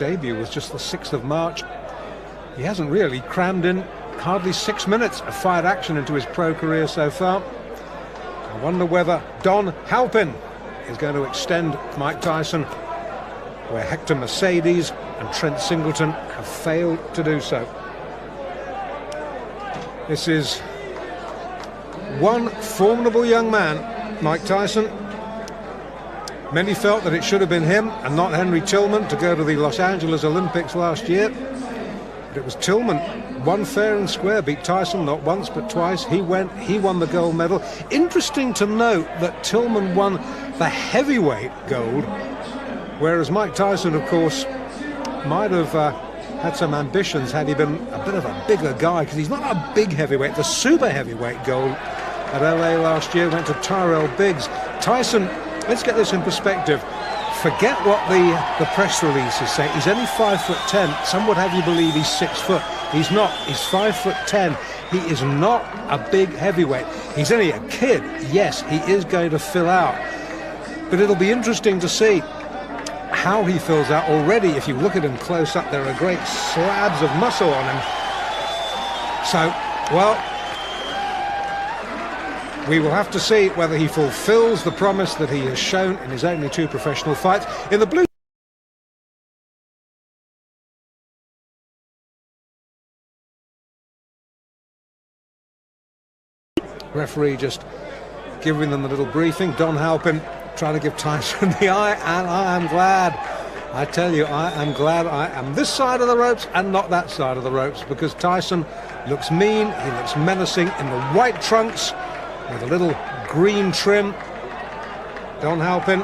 Debut was just the 6th of March. He hasn't really crammed in hardly 6 minutes of fight action into his pro career so far. I wonder whether Don Halpin is going to extend Mike Tyson where Hector Mercedes and Trent Singleton have failed to do so. This is one formidable young man, Mike Tyson. Many felt that it should have been him and not Henry Tillman to go to the Los Angeles Olympics last year. But it was Tillman, won fair and square, beat Tyson not once but twice. He won the gold medal. Interesting to note that Tillman won the heavyweight gold, whereas Mike Tyson, of course, might have had some ambitions had he been a bit of a bigger guy, because he's not a big heavyweight. The super heavyweight gold at LA last year went to Tyrell Biggs. Tyson, let's get this in perspective. Forget what the press releases say. He's only 5'10". Some would have you believe he's 6 foot. He's not. He's 5'10". He is not a big heavyweight. He's only a kid. Yes, he is going to fill out. But it'll be interesting to see how he fills out. Already, if you look at him close up, there are great slabs of muscle on him. So, well, we will have to see whether he fulfills the promise that he has shown in his only 2 professional fights. In the blue referee just giving them a little briefing. Don Halpin trying to give Tyson the eye, and I am glad. I tell you, I am glad I am this side of the ropes and not that side of the ropes, because Tyson looks mean, he looks menacing in the white trunks with a little green trim. Don Halpin,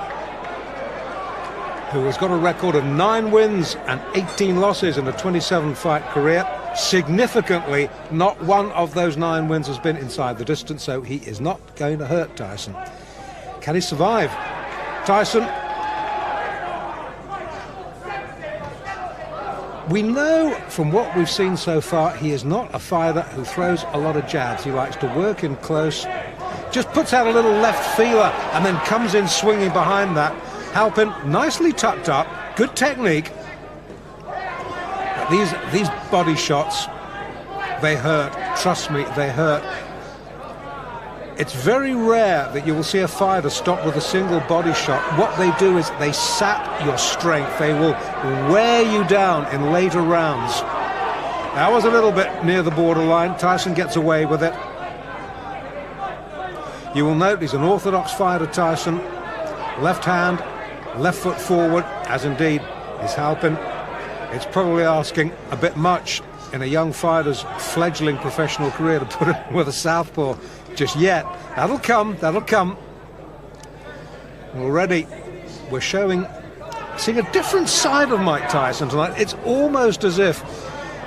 who has got a record of 9 wins and 18 losses in a 27-fight career. Significantly, not one of those 9 wins has been inside the distance, so he is not going to hurt Tyson. Can he survive? Tyson, we know from what we've seen so far, he is not a fighter who throws a lot of jabs. He likes to work in close, just puts out a little left feeler and then comes in swinging behind that. Halpin, nicely tucked up, good technique. But these body shots, they hurt. Trust me, they hurt. It's very rare that you will see a fighter stop with a single body shot. What they do is they sap your strength. They will wear you down in later rounds. That was a little bit near the borderline. Tyson gets away with it. You will note he's an orthodox fighter, Tyson. Left hand, left foot forward, as indeed is Halpin. It's probably asking a bit much in a young fighter's fledgling professional career to put it with a southpaw just yet. That'll come, that'll come. Already we're seeing a different side of Mike Tyson tonight. It's almost as if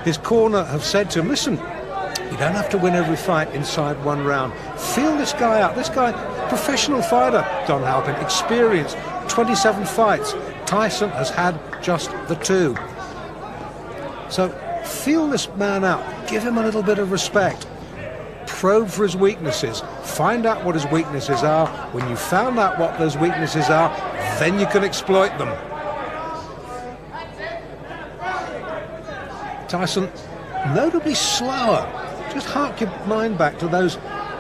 his corner have said to him, listen, you don't have to win every fight inside 1 round. Feel this guy out. This guy, professional fighter, Don Halpin, experienced 27 fights. Tyson has had just the 2. So feel this man out. Give him a little bit of respect. Probe for his weaknesses. Find out what his weaknesses are. When you found out what those weaknesses are, then you can exploit them. Tyson, notably slower. Just hark your mind back to those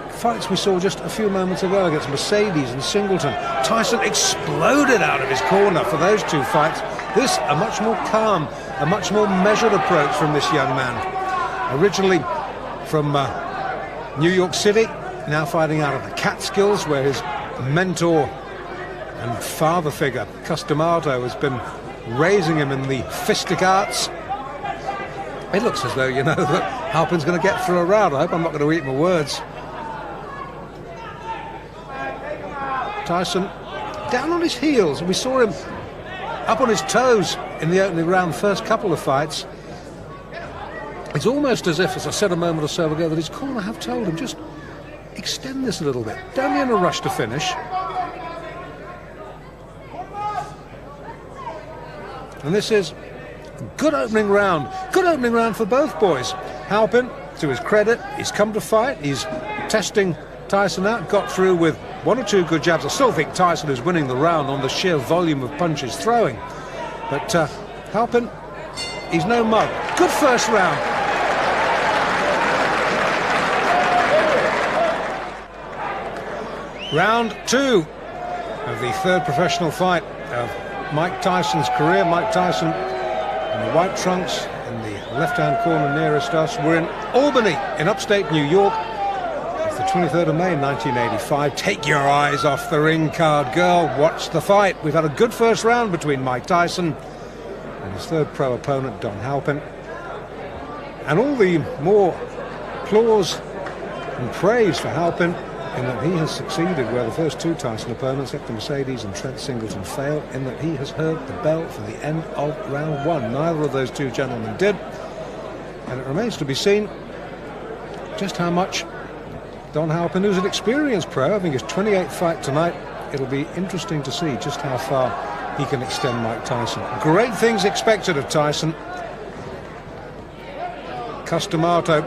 fights we saw just a few moments ago against Mercedes and Singleton. Tyson exploded out of his corner for those 2 fights. This, a much more calm, a much more measured approach from this young man. Originally from New York City, now fighting out of the Catskills, where his mentor and father figure, Customato, has been raising him in the fistic arts. It looks as though, you know, that Halpin's going to get through a round. I hope I'm not going to eat my words. Tyson down on his heels. We saw him up on his toes in the opening round, first couple of fights. It's almost as if, as I said a moment or so ago, that his corner have told him, just extend this a little bit. Don't be in a rush to finish. And this is a good opening round. Good opening round for both boys. Halpin, to his credit, he's come to fight. He's testing Tyson out, got through with 1 or 2 good jabs. I still think Tyson is winning the round on the sheer volume of punches throwing. But Halpin, he's no mug. Good first round. Round 2 of the third professional fight of Mike Tyson's career. Mike Tyson in the white trunks in the left-hand corner nearest us. We're in Albany in upstate New York. It's the 23rd of May 1985. Take your eyes off the ring card, girl. Watch the fight. We've had a good first round between Mike Tyson and his third pro opponent, Don Halpin. And all the more applause and praise for Halpin in that he has succeeded where the first two Tyson opponents, Hector Mercedes and Trent Singleton, failed, in that he has heard the bell for the end of round 1. Neither of those two gentlemen did. And it remains to be seen just how much Don Halpin, who's an experienced pro, having his 28th fight tonight, it'll be interesting to see just how far he can extend Mike Tyson. Great things expected of Tyson. Cus D'Amato,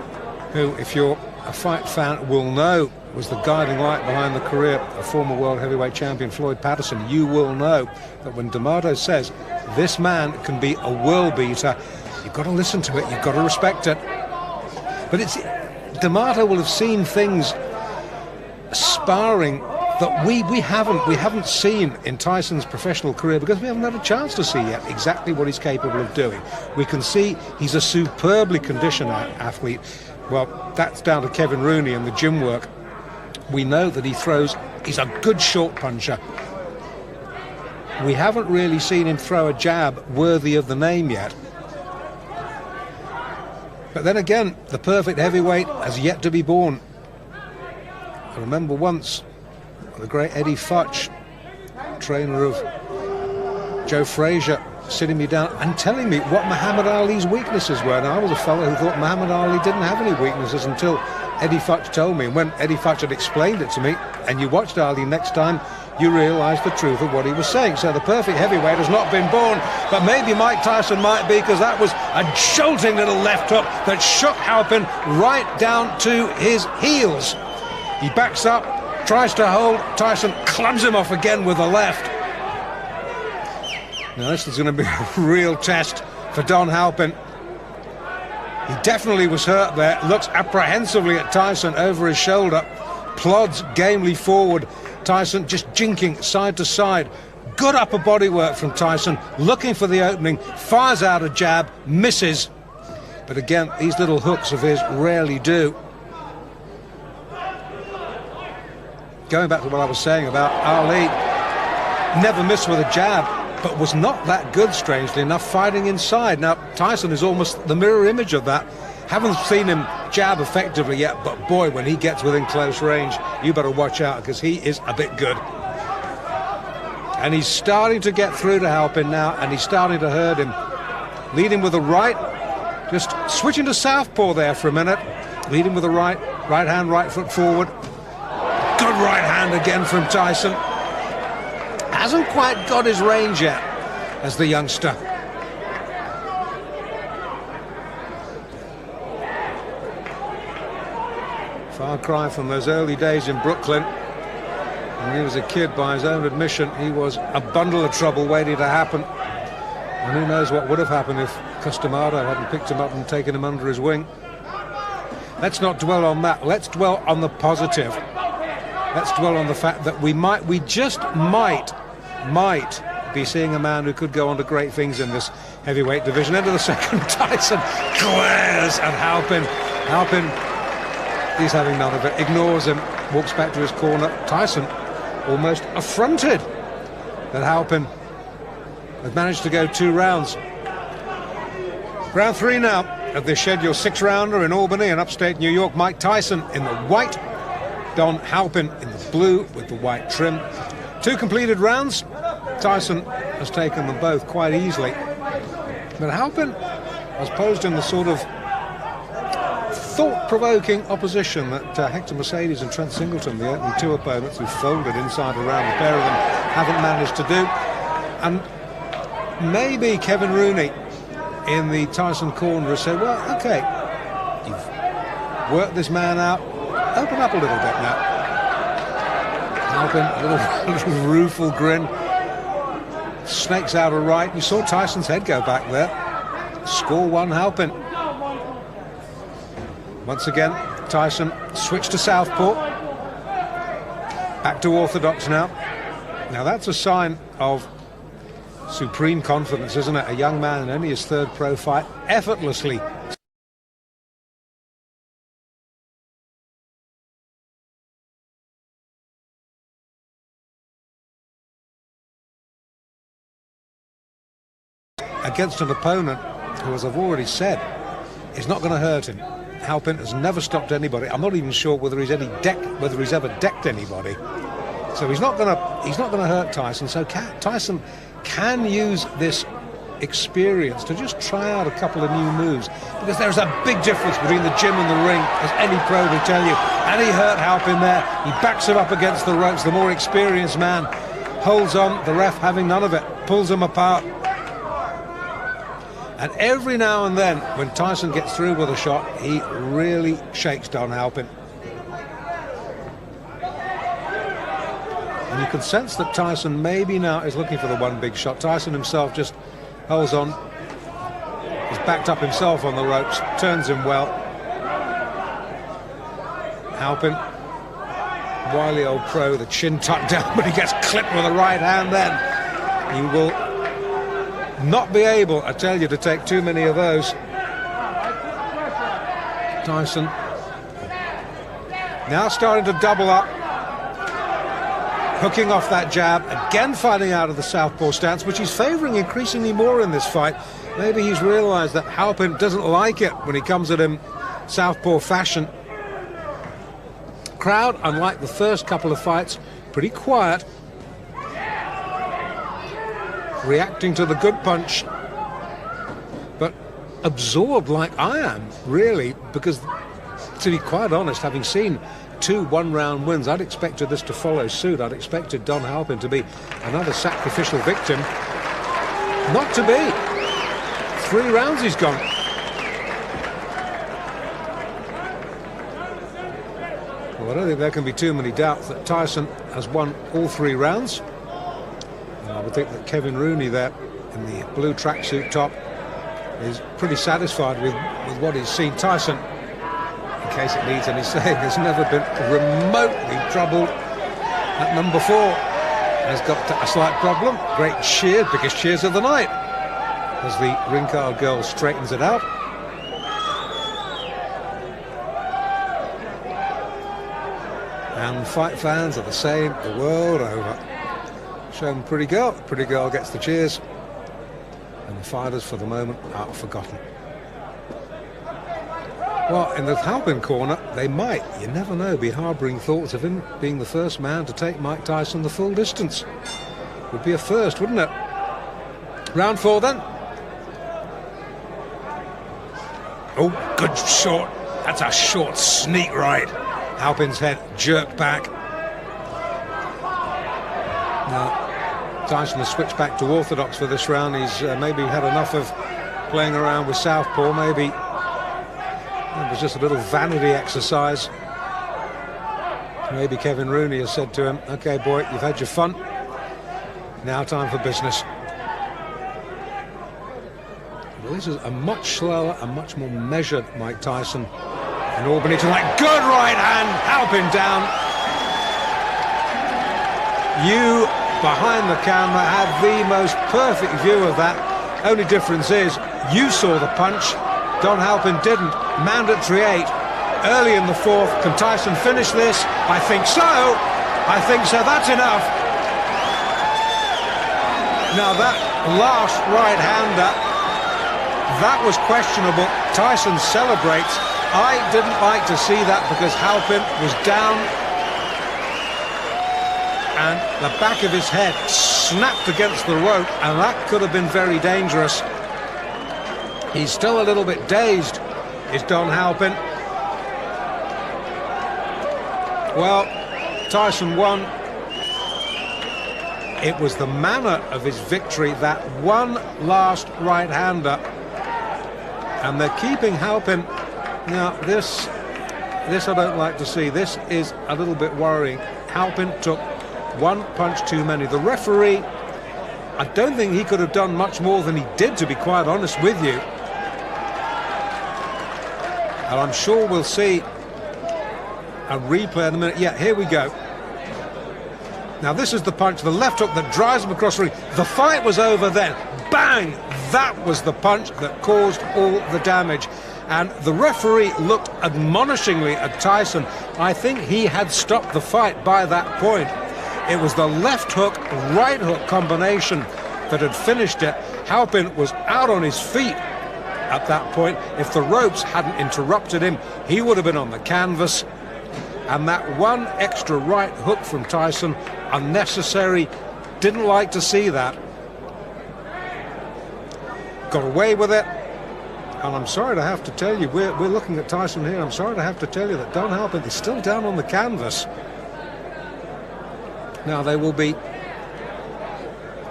who, if you're a fight fan, will know was the guiding light behind the career of former world heavyweight champion Floyd Patterson. You will know that when D'Amato says this man can be a world beater, you've got to listen to it, you've got to respect it. But it's D'Amato will have seen things sparring that we haven't seen in Tyson's professional career, because we haven't had a chance to see yet exactly what he's capable of doing. We can see he's a superbly conditioned athlete. Well, that's down to Kevin Rooney and the gym work. We know that he's a good short puncher. We haven't really seen him throw a jab worthy of the name yet. But then again, the perfect heavyweight has yet to be born. I remember once the great Eddie Futch, trainer of Joe Frazier, sitting me down and telling me what Muhammad Ali's weaknesses were. Now, I was a fellow who thought Muhammad Ali didn't have any weaknesses until Eddie Futch told me. And when Eddie Futch had explained it to me, and you watched Ali next time, you realised the truth of what he was saying. So the perfect heavyweight has not been born, but maybe Mike Tyson might be, because that was a jolting little left hook that shook Halpin right down to his heels. He backs up, tries to hold, Tyson clubs him off again with the left. Now this is going to be a real test for Don Halpin. He definitely was hurt there, looks apprehensively at Tyson over his shoulder, plods gamely forward. Tyson just jinking side to side. Good upper body work from Tyson, looking for the opening, fires out a jab, misses. But again, these little hooks of his rarely do. Going back to what I was saying about Ali, never missed with a jab, but was not that good, strangely enough, fighting inside. Now, Tyson is almost the mirror image of that. Haven't seen him jab effectively yet, but boy, when he gets within close range, you better watch out, because he is a bit good. And he's starting to get through to Halpin now, and he's starting to hurt him. Leading with the right, just switching to southpaw there for a minute. Leading with the right hand, right foot forward. Good right hand again from Tyson. Hasn't quite got his range yet as the youngster. Far cry from those early days in Brooklyn. When he was a kid, by his own admission, he was a bundle of trouble waiting to happen. And who knows what would have happened if Cus D'Amato hadn't picked him up and taken him under his wing. Let's not dwell on that. Let's dwell on the positive. Let's dwell on the fact that we just might be seeing a man who could go on to great things in this heavyweight division. End of the second, Tyson glares at Halpin. Halpin, he's having none of it, ignores him, walks back to his corner. Tyson almost affronted that Halpin had managed to go 2 rounds. Round 3 now of this scheduled 6-rounder in Albany in upstate New York. Mike Tyson in the white, Don Halpin in the blue with the white trim. 2 completed rounds. Tyson has taken them both quite easily. But Halpin has posed in the sort of thought-provoking opposition that Hector Mercedes and Trent Singleton, the opening 2 opponents who folded inside around the pair of them, haven't managed to do. And maybe Kevin Rooney in the Tyson corner has said, well, okay, you've worked this man out, open up a little bit now. Halpin, a little rueful grin. snakes out a right. You saw Tyson's head go back there. Score one, Halpin. Once again, Tyson switched to southpaw. Back to orthodox now. Now that's a sign of supreme confidence, isn't it? A young man in only his third pro fight, effortlessly against an opponent who, as I've already said, is not going to hurt him. Halpin has never stopped anybody. I'm not even sure whether he's ever decked anybody. So he's not going to hurt Tyson. So Tyson can use this experience to just try out a couple of new moves, because there's a big difference between the gym and the ring, as any pro will tell you. And he hurt Halpin there. He backs him up against the ropes. The more experienced man holds on, the ref having none of it, pulls him apart. And every now and then, when Tyson gets through with a shot, he really shakes Don Halpin. And you can sense that Tyson maybe now is looking for the one big shot. Tyson himself just holds on. He's backed up himself on the ropes, turns him well. Halpin, wily old pro, the chin tucked down, but he gets clipped with a right hand then. He will not be able, I tell you, to take too many of those. Tyson now starting to double up, hooking off that jab, again fighting out of the southpaw stance, which he's favouring increasingly more in this fight. Maybe he's realised that Halpin doesn't like it when he comes at him southpaw fashion. Crowd, unlike the first couple of fights, pretty quiet, reacting to the good punch, but absorbed like I am, really, because, to be quite honest, having seen 2 one-round wins, I'd expected this to follow suit. I'd expected Don Halpin to be another sacrificial victim. Not to be. 3 rounds he's gone. Well, I don't think there can be too many doubts that Tyson has won all 3 rounds. I would think that Kevin Rooney there in the blue tracksuit top is pretty satisfied with what he's seen. Tyson, in case it needs any saying, has never been remotely troubled at number 4. Has got a slight problem. Great cheer, biggest cheers of the night, as the ring card girl straightens it out. And fight fans are the same the world over. Shown pretty girl gets the cheers, and the fighters for the moment are forgotten. Well, in the Halpin corner, they might, you never know, be harbouring thoughts of him being the first man to take Mike Tyson the full distance. Would be a first, wouldn't it? Round 4 then. Oh, good short. That's a short sneak right. Halpin's head jerked back. Now, Tyson has switched back to orthodox for this round. He's maybe had enough of playing around with southpaw. Maybe it was just a little vanity exercise. Maybe Kevin Rooney has said to him, "Okay, boy, you've had your fun. Now time for business." Well, this is a much slower and much more measured Mike Tyson in Albany tonight. Good right hand, Halpin down. You, behind the camera, have the most perfect view of that. Only difference is you saw the punch, Don Halpin didn't. Mandatory 8 early in the 4th. Can Tyson finish this? I think so. I think so. That's enough. Now that last right-hander, that was questionable. Tyson celebrates. I didn't like to see that because Halpin was down and the back of his head snapped against the rope, and that could have been very dangerous. He's still a little bit dazed, is Don Halpin. Well, Tyson won. It was the manner of his victory, that one last right-hander, and they're keeping Halpin. Now, this I don't like to see. This is a little bit worrying. Halpin took one punch too many. The referee, I don't think he could have done much more than he did, to be quite honest with you. And I'm sure we'll see a replay in a minute. Yeah, here we go. Now this is the punch, the left hook that drives him across the ring. The fight was over then. Bang! That was the punch that caused all the damage. And the referee looked admonishingly at Tyson. I think he had stopped the fight by that point. It was the left hook, right hook combination that had finished it. Halpin was out on his feet at that point. If the ropes hadn't interrupted him, he would have been on the canvas. And that one extra right hook from Tyson, unnecessary, didn't like to see that. Got away with it. And I'm sorry to have to tell you, we're looking at Tyson here, I'm sorry to have to tell you that Don Halpin is still down on the canvas. Now they will be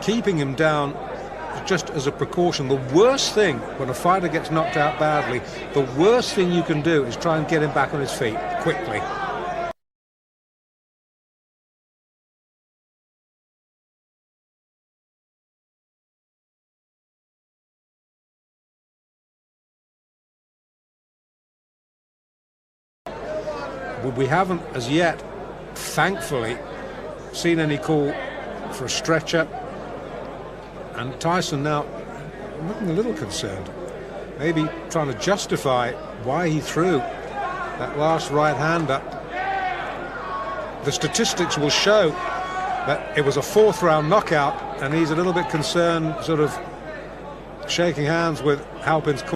keeping him down just as a precaution. The worst thing when a fighter gets knocked out badly, the worst thing you can do is try and get him back on his feet quickly. We haven't as yet, thankfully, seen any call for a stretcher, and Tyson now looking a little concerned, maybe trying to justify why he threw that last right hander. The statistics will show that it was a fourth round knockout, and he's a little bit concerned, sort of shaking hands with Halpin's